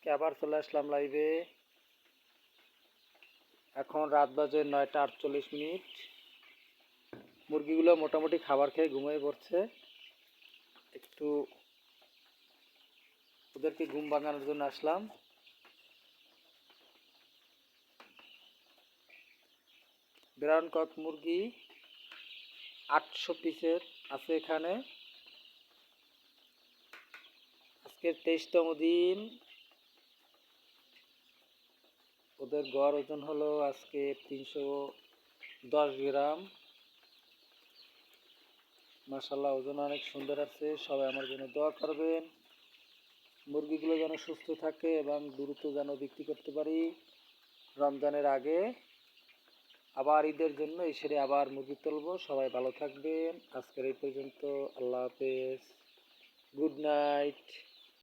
আজকে আবার চলে আসলাম লাইভে। এখন রাত বাজে 9টা 48 মিনিট। মুরগিগুলো মোটামুটি খাবার খেয়ে ঘুমিয়ে পড়ছে। একটু ওদেরকে ঘুম ভাঙানোর জন্য আসলাম। ব্রাউন কক মুরগি 800 পিসের আছে এখানে। আজকের 23তম দিন। ওদের গড় ওজন হলো আজকে 310 গ্রাম। মাশাআল্লাহ, ওজন অনেক সুন্দর আছে। সবাই আমার জন্য দোয়া করবেন, মুরগিগুলো যেন সুস্থ থাকে এবং দ্রুত যেন বিক্রি করতে পারি রমজানের আগে। আবার ঈদের জন্য এসে আবার মুরগি তুলবো। সবাই ভালো থাকবেন। আজকের এই পর্যন্ত। আল্লাহ হাফেজ, গুড নাইট।